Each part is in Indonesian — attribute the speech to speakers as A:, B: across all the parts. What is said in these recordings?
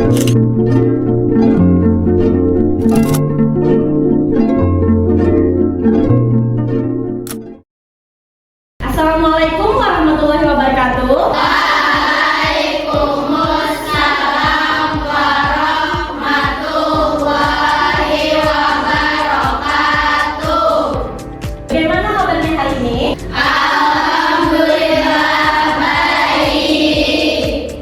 A: Assalamualaikum warahmatullahi wabarakatuh.
B: Waalaikumsalam warahmatullahi wabarakatuh.
A: Bagaimana kabarnya hari ini?
B: Alhamdulillah baik.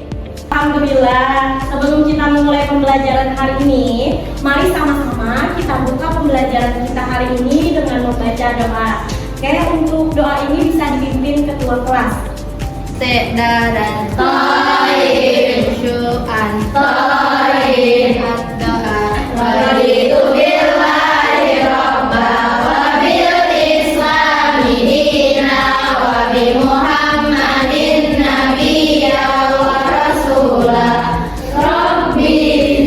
A: Alhamdulillah. Sebelum kita memulai pembelajaran hari ini, mari sama-sama kita buka pembelajaran kita hari ini dengan membaca doa. Oke, untuk doa ini bisa dipimpin ketua kelas.
B: Sedaran toyin syu'an toyin ad-doa waditu billahi robba wa bil islami dina wa bi muhammadin nabiyya wa rasulah rabbi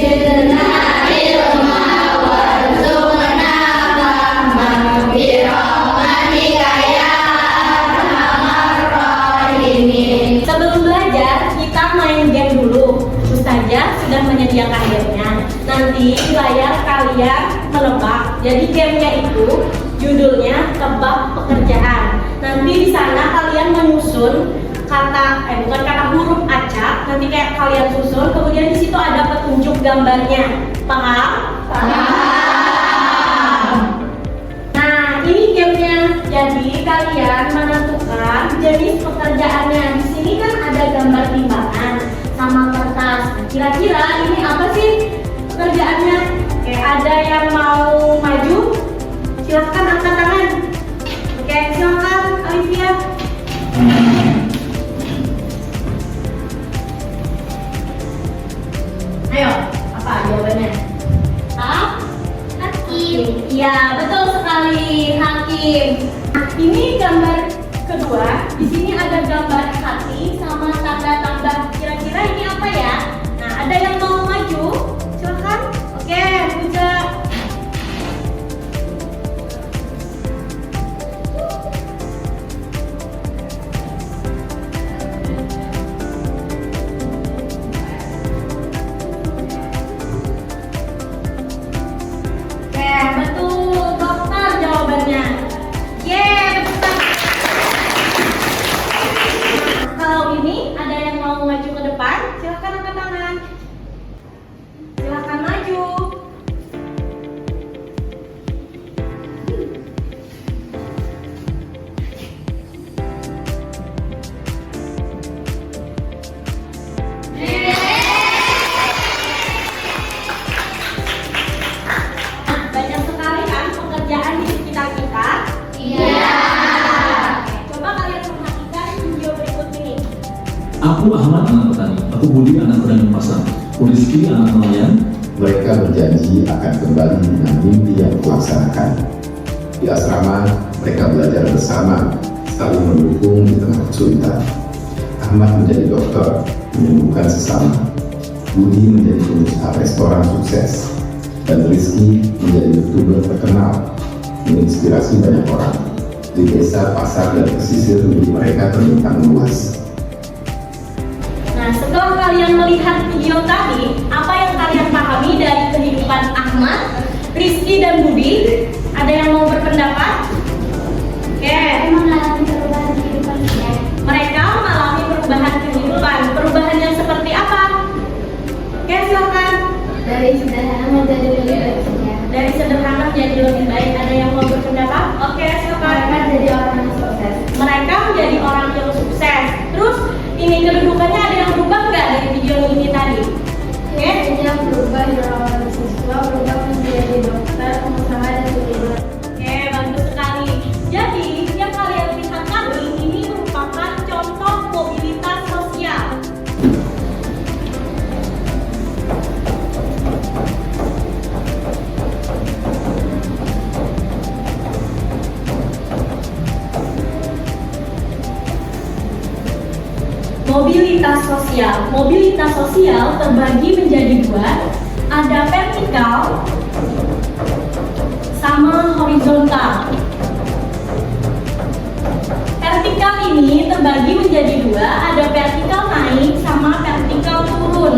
B: zidna ilma warzuqna fahma bi rahmatika ya arhamar rahimin.
A: Sebelum belajar, kita main game dulu. Ustazah sudah menyediakan gamenya. Nanti di layar kalian menebak. Jadi gamenya itu judulnya tebak pekerjaan. Nanti di sana kalian menyusun bukan kata huruf acak. Nanti kayak kalian susun. Kemudian di situ ada petunjuk gambarnya. Paham?
B: Paham.
A: Nah, ini gamenya. Jadi kalian menentukan jenis pekerjaannya. Di sini kan ada gambar timbangan sama kertas. Kira-kira ini apa sih pekerjaannya? Oke, ada yang mau maju? Silahkan angkat tangan. Oke, silahkan Alivia. Ayo, apa jawabannya?
B: Hakim.
A: Iya, betul sekali, hakim. Nah, ini gambar kedua. Di sini ada gambar hati sama tanda tambah. Kira-kira ini apa ya? Nah, ada yang mau maju? Silakan. Oke, Puja. Oke, betul, dokter jawabannya. Betul. Nah, kalau ini ada yang mau maju ke depan, silakan angkat tangan. Silakan maju. Nah, banyak sekali kan pekerjaan di sekitar kita.
B: Iya.
A: Coba kalian perhatikan video berikut ini.
C: Aku Ahmad anak petani, aku Budi anak pedagang pasar, aku Rizky anak nelayan.
D: Mereka berjanji akan kembali dengan mimpi yang dilaksanakan. Di asrama, mereka belajar bersama, saling mendukung di tengah kesulitan. Ahmad menjadi dokter, menyembuhkan sesama. Budi menjadi pengusaha restoran sukses. Dan Rizky menjadi YouTuber terkenal, menginspirasi banyak orang. Di desa, pasar, dan pesisir milik mereka terbentang luas.
A: Nah, setelah kalian melihat video tadi, apa yang kalian pahami dari kehidupan Ahmad, Rizky, dan Budi? Ada yang mau berpendapat? Oke,
B: Mengalami perubahan kehidupan saya.
A: mereka mengalami perubahan kehidupan. Perubahan yang seperti apa? Oke, silakan.
B: Dari sederhana menjadi lebih baik saja.
A: Dari sederhana menjadi lebih baik. Ada yang mau berpendapat? Oke, silakan.
B: Mereka jadi orang yang sukses.
A: Mereka menjadi orang yang sukses. Terus, ini kedudukannya ada yang berubah nggak dari video ini tadi? Oke?
B: Dia berubah dari orang siswa berubah menjadi dokter, pengusaha, dan youtuber.
A: Oke, bagus sekali. Jadi, yang kalian lihat tadi ini merupakan contoh mobilitas sosial. Mobilitas sosial. Mobilitas sosial terbagi menjadi dua. Ada vertikal sama horizontal. Vertikal ini terbagi menjadi dua. Ada vertikal naik sama vertikal turun.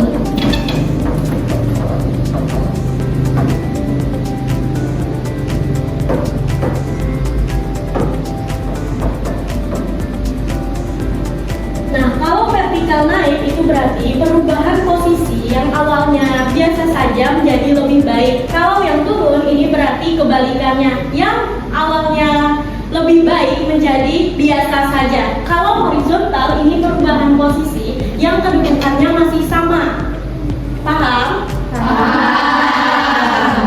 A: kebalikannya, yang awalnya lebih baik menjadi biasa saja. Kalau horizontal ini perubahan posisi, yang kedudukannya masih sama. Paham? Paham.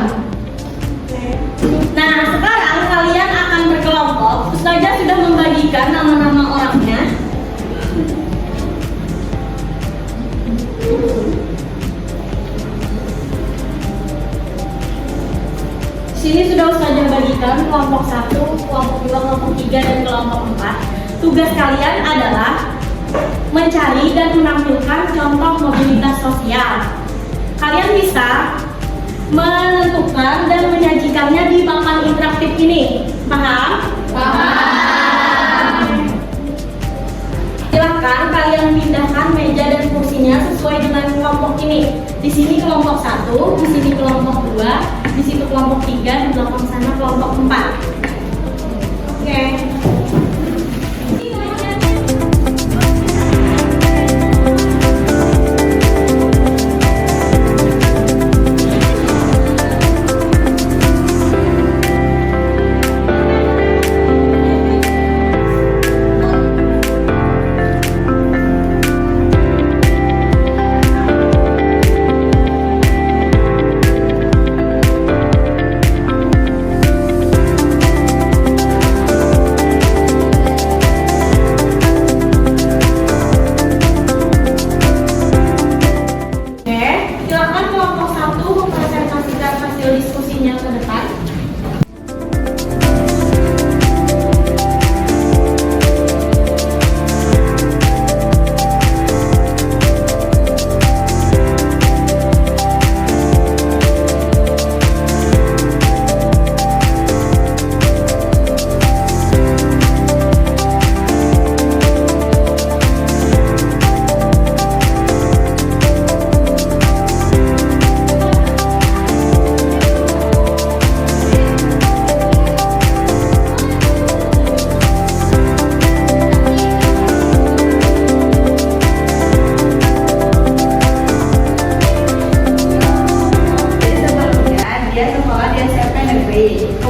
A: Nah, sekarang kalian akan berkelompok. Ustazah sudah membagikan nama-nama orangnya. Sini sudah Ustazah bagikan kelompok 1, kelompok 2, kelompok 3, dan kelompok 4. Tugas kalian adalah mencari dan menampilkan contoh mobilitas sosial. Kalian bisa menentukan dan menyajikannya di papan interaktif ini. Paham? Paham. Silakan kalian pindahkan meja dan kursinya sesuai dengan kelompok ini. Di sini kelompok 1, di sini kelompok 2, di situ kelompok 3, di belakang sana kelompok 4. Oke. Silakan kelompok 1 mempresentasikan hasil diskusinya ke depan.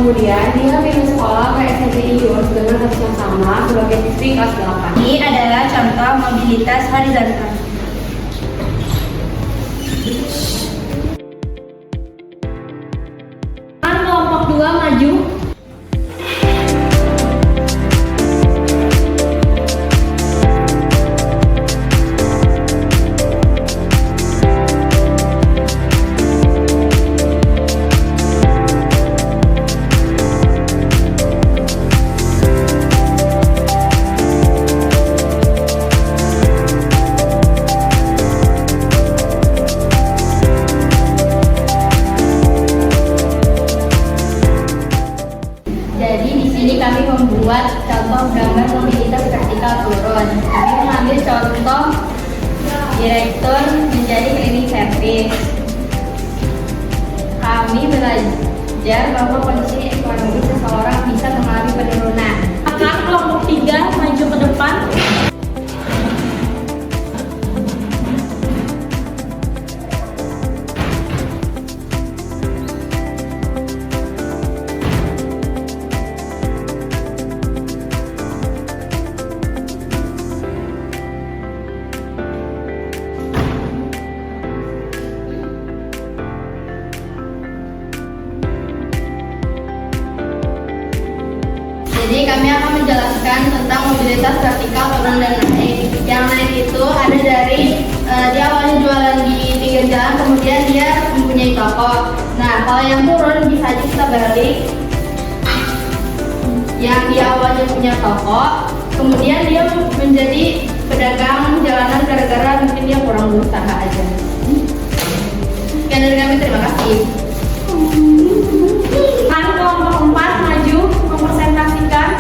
B: Kemudian dia pilih sekolah ke SMP Yunus dengan kasus yang sama sebagai siswi kelas 8.
E: Ini adalah contoh mobilitas horizontal.
A: Kelompok 2 maju.
E: Jadi di sini kami membuat contoh gambar mobilitas vertikal turun. Kami mengambil contoh direktur menjadi cleaning service. Kami belajar bahwa kondisi ekonomi seseorang bisa mengalami penurunan.
A: Akan kelompok 3 maju ke depan.
E: Jadi kami akan menjelaskan tentang mobilitas vertikal turun dan naik. Yang naik itu ada dari dia awalnya jualan di pinggir jalan, kemudian dia mempunyai toko. Nah, kalau yang turun bisa aja kita balik. Yang dia awalnya punya toko, kemudian dia menjadi pedagang jalanan gara-gara mungkin dia kurang berusaha aja. Sekian dari kami, terima kasih.
A: Kan kelompok 4 maju mempresentasikan.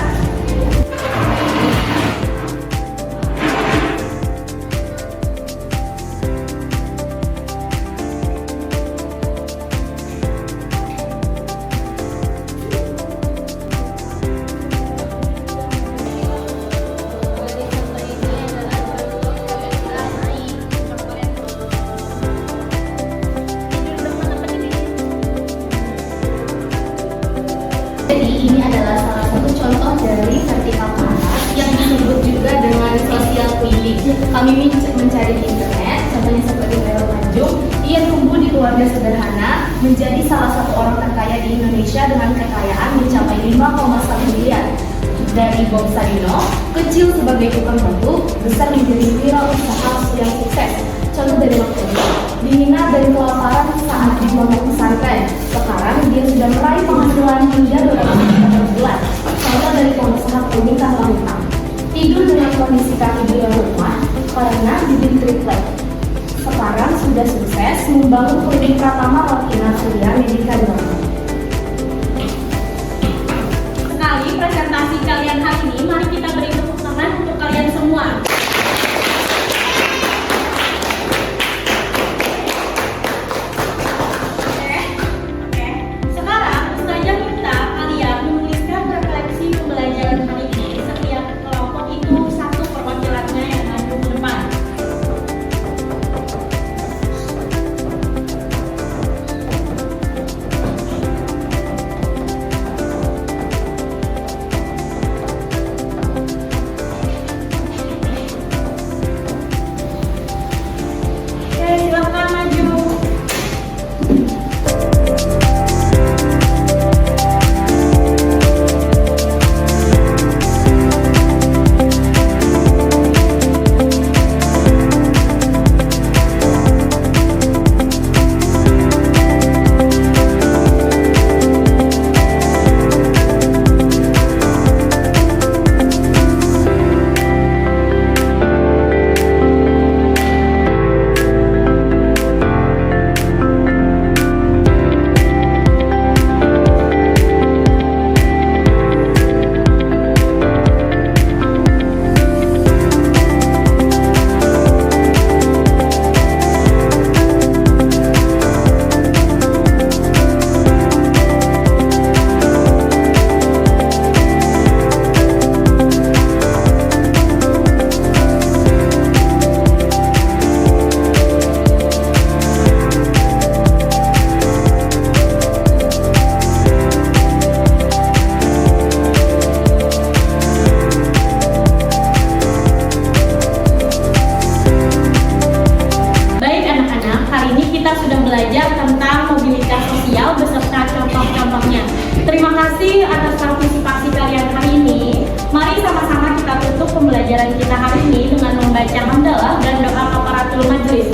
E: Jadi ini adalah salah satu contoh dari vertikal ke atas yang disebut juga dengan social cleaning. Kami mencari di internet, contohnya seperti Vero Tanjung. Ia tumbuh di keluarga sederhana, menjadi salah satu orang terkaya di Indonesia dengan kekayaan mencapai 5,1 miliar. Dari Bob Sadino, kecil sebagai tukang batu, besar menjadi wirausaha yang sukses. Contoh dari waktu ini, dihina dan kelaparan saat di pondok pesantren. Sekarang dia sudah meraih penghasilan hingga 200 juta per bulan. Contoh dari pengusaha kuning tanpa hutang. Tidur dengan kondisi kaki di luar rumah karena bibit triplek. Sekarang sudah sukses membangun klinik Pratama Rotina Surya Medika Dharma.
A: Sekali presentasi kalian hari ini, mari kita beri tepuk tangan untuk kalian semua. Oke. Sekarang Ustazah minta kalian menuliskan refleksi pembelajaran hari ini. Setiap kelompok itu satu perwakilannya yang maju ke depan. Oke, silakan maju. Baik anak-anak, hari ini kita sudah belajar tentang mobilitas sosial beserta contoh-contohnya. Terima kasih atas partisipasi kalian hari ini. Mari sama-sama kita tutup pembelajaran kita hari ini dengan membaca hamdalah dan doa kafaratul majelis.